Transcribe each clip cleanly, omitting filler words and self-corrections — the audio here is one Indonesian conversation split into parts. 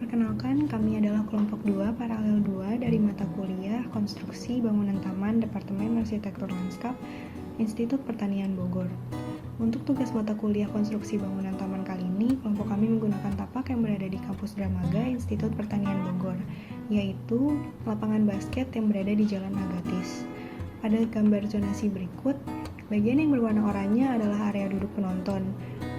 Perkenalkan, kami adalah kelompok 2 paralel 2 dari mata kuliah Konstruksi Bangunan Taman Departemen Arsitektur Lanskap Institut Pertanian Bogor. Untuk tugas mata kuliah Konstruksi Bangunan Taman kali ini, kelompok kami menggunakan tapak yang berada di kampus Dramaga Institut Pertanian Bogor, yaitu lapangan basket yang berada di Jalan Agatis. Pada gambar zonasi berikut, bagian yang berwarna oranye adalah area duduk penonton,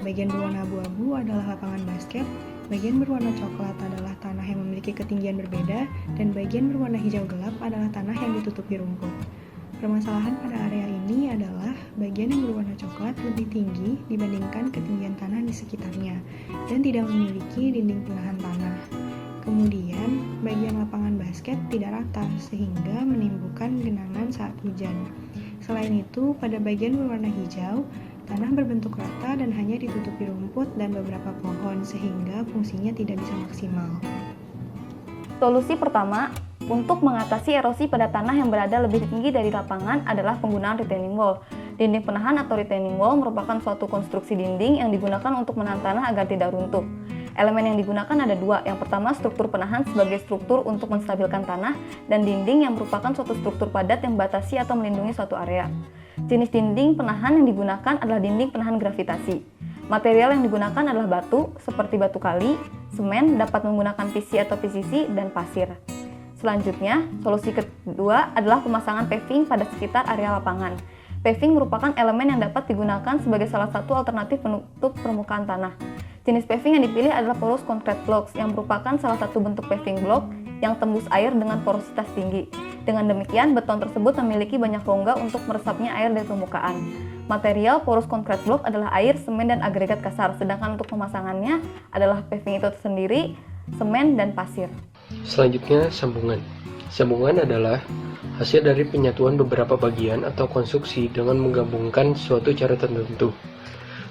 bagian berwarna abu-abu adalah lapangan basket, bagian berwarna coklat adalah tanah yang memiliki ketinggian berbeda, dan bagian berwarna hijau gelap adalah tanah yang ditutupi rumput. Permasalahan pada area ini adalah bagian yang berwarna coklat lebih tinggi dibandingkan ketinggian tanah di sekitarnya, dan tidak memiliki dinding penahan tanah. Kemudian, bagian lapangan basket tidak rata, sehingga menimbulkan genangan saat hujan. Selain itu, pada bagian berwarna hijau, tanah berbentuk rata dan hanya ditutupi rumput dan beberapa pohon, sehingga fungsinya tidak bisa maksimal. Solusi pertama, untuk mengatasi erosi pada tanah yang berada lebih tinggi dari lapangan adalah penggunaan retaining wall. Dinding penahan atau retaining wall merupakan suatu konstruksi dinding yang digunakan untuk menahan tanah agar tidak runtuh. Elemen yang digunakan ada dua. Yang pertama, struktur penahan sebagai struktur untuk menstabilkan tanah, dan dinding yang merupakan suatu struktur padat yang membatasi atau melindungi suatu area. Jenis dinding penahan yang digunakan adalah dinding penahan gravitasi. Material yang digunakan adalah batu, seperti batu kali, semen, dapat menggunakan PC atau PCC, dan pasir. Selanjutnya, solusi kedua adalah pemasangan paving pada sekitar area lapangan. Paving merupakan elemen yang dapat digunakan sebagai salah satu alternatif penutup permukaan tanah. Jenis paving yang dipilih adalah porous concrete blocks, yang merupakan salah satu bentuk paving block yang tembus air dengan porositas tinggi. Dengan demikian, beton tersebut memiliki banyak rongga untuk meresapnya air dari permukaan. Material porous concrete block adalah air, semen, dan agregat kasar, sedangkan untuk pemasangannya adalah paving itu sendiri, semen, dan pasir. Selanjutnya, sambungan. Sambungan adalah hasil dari penyatuan beberapa bagian atau konstruksi dengan menggabungkan suatu cara tertentu.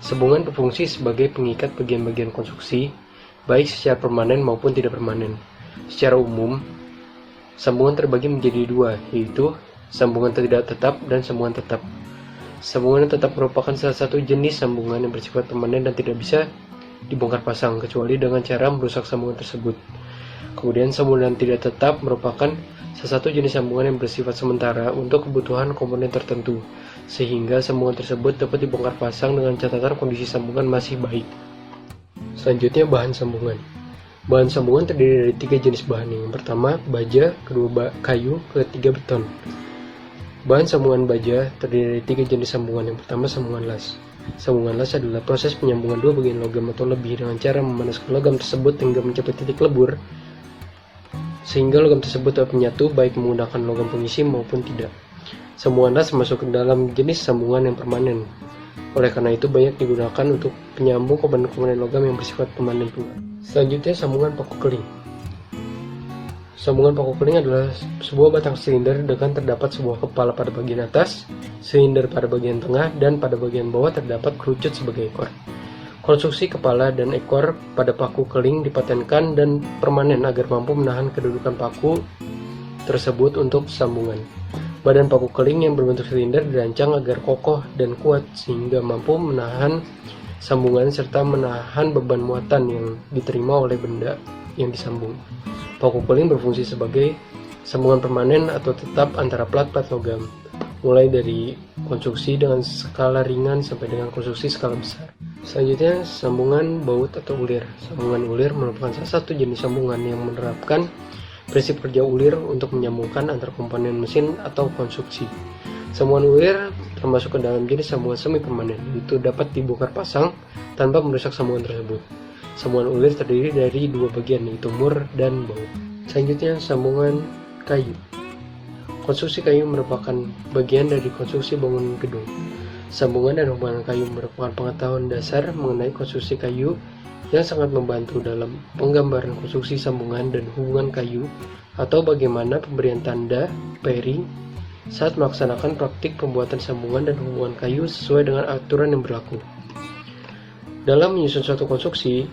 Sambungan berfungsi sebagai pengikat bagian-bagian konstruksi, baik secara permanen maupun tidak permanen. Secara umum, sambungan terbagi menjadi dua, yaitu sambungan tidak tetap dan sambungan tetap. Sambungan tetap merupakan salah satu jenis sambungan yang bersifat permanen dan tidak bisa dibongkar pasang, kecuali dengan cara merusak sambungan tersebut. Kemudian sambungan tidak tetap merupakan salah satu jenis sambungan yang bersifat sementara untuk kebutuhan komponen tertentu, sehingga sambungan tersebut dapat dibongkar pasang dengan catatan kondisi sambungan masih baik. Selanjutnya, bahan sambungan. Bahan sambungan terdiri dari 3 jenis bahan. Yang pertama, baja, kedua kayu, ketiga beton. Bahan sambungan baja terdiri dari 3 jenis sambungan. Yang pertama, sambungan las. Sambungan las adalah proses penyambungan dua bagian logam atau lebih dengan cara memanaskan logam tersebut hingga mencapai titik lebur, sehingga logam tersebut dapat menyatu baik menggunakan logam pengisi maupun tidak. Sambungan las masuk ke dalam jenis sambungan yang permanen. Oleh karena itu banyak digunakan untuk penyambung komponen-komponen logam yang bersifat permanen pula. Selanjutnya, sambungan paku keling. Sambungan paku keling adalah sebuah batang silinder dengan terdapat sebuah kepala pada bagian atas, silinder pada bagian tengah, dan pada bagian bawah terdapat kerucut sebagai ekor. Konstruksi kepala dan ekor pada paku keling dipatenkan dan permanen agar mampu menahan kedudukan paku tersebut untuk sambungan. Badan paku keling yang berbentuk silinder dirancang agar kokoh dan kuat sehingga mampu menahan sambungan serta menahan beban muatan yang diterima oleh benda yang disambung. Paku keling berfungsi sebagai sambungan permanen atau tetap antara plat-plat logam, mulai dari konstruksi dengan skala ringan sampai dengan konstruksi skala besar. Selanjutnya, sambungan baut atau ulir. Sambungan ulir merupakan salah satu jenis sambungan yang menerapkan prinsip kerja ulir untuk menyambungkan antar komponen mesin atau konstruksi. Sambungan ulir termasuk ke dalam jenis sambungan semi permanen, itu dapat dibongkar pasang tanpa merusak sambungan tersebut. Sambungan ulir terdiri dari 2 bagian, yaitu mur dan baut. Selanjutnya, sambungan kayu. Konstruksi kayu merupakan bagian dari konstruksi bangunan gedung. Sambungan dan hubungan kayu merupakan pengetahuan dasar mengenai konstruksi kayu yang sangat membantu dalam penggambaran konstruksi sambungan dan hubungan kayu atau bagaimana pemberian tanda pairing saat melaksanakan praktik pembuatan sambungan dan hubungan kayu sesuai dengan aturan yang berlaku. Dalam menyusun suatu konstruksi,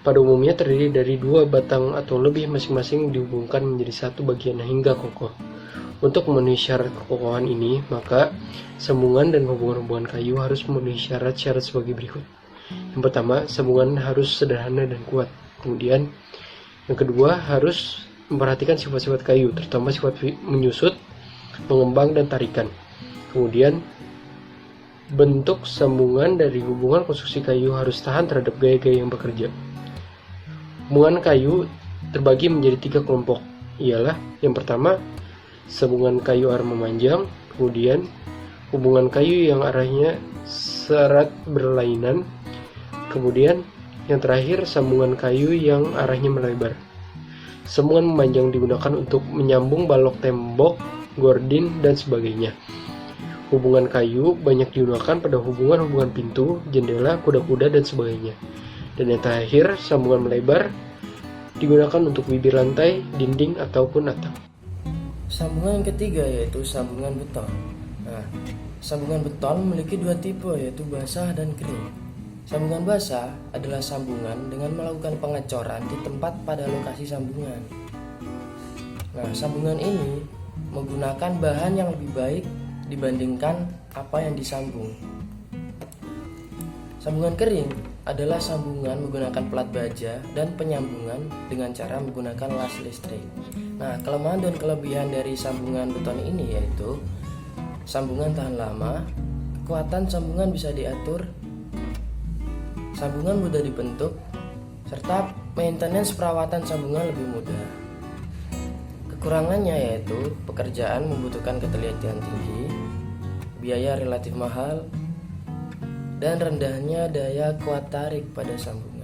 pada umumnya terdiri dari 2 batang atau lebih masing-masing dihubungkan menjadi satu bagian hingga kokoh. Untuk memenuhi syarat kekokohan ini, maka sambungan dan hubungan-hubungan kayu harus memenuhi syarat-syarat sebagai berikut. Yang pertama, sambungan harus sederhana dan kuat. Kemudian, Yang kedua, harus memperhatikan sifat-sifat kayu, terutama sifat menyusut, mengembang, dan tarikan. Kemudian, bentuk sambungan dari hubungan konstruksi kayu harus tahan terhadap gaya-gaya yang bekerja. Hubungan kayu terbagi menjadi 3 kelompok, ialah yang pertama, sambungan kayu arah memanjang, kemudian hubungan kayu yang arahnya serat berlainan, kemudian yang terakhir sambungan kayu yang arahnya melebar. Sambungan memanjang digunakan untuk menyambung balok tembok, gordin, dan sebagainya. Hubungan kayu banyak digunakan pada hubungan-hubungan pintu, jendela, kuda-kuda, dan sebagainya. Dan yang terakhir, sambungan melebar digunakan untuk bibir lantai, dinding, ataupun atap. Sambungan yang ketiga yaitu sambungan beton. Nah, sambungan beton memiliki 2 tipe, yaitu basah dan kering. Sambungan basah adalah sambungan dengan melakukan pengecoran di tempat pada lokasi sambungan. Nah, sambungan ini menggunakan bahan yang lebih baik dibandingkan apa yang disambung. Sambungan kering adalah sambungan menggunakan pelat baja dan penyambungan dengan cara menggunakan las listrik. Nah, kelemahan dan kelebihan dari sambungan beton ini yaitu sambungan tahan lama, kekuatan sambungan bisa diatur, sambungan mudah dibentuk, serta maintenance perawatan sambungan lebih mudah. Kekurangannya yaitu pekerjaan membutuhkan ketelitian tinggi, biaya relatif mahal, dan rendahnya daya kuat tarik pada sambungan.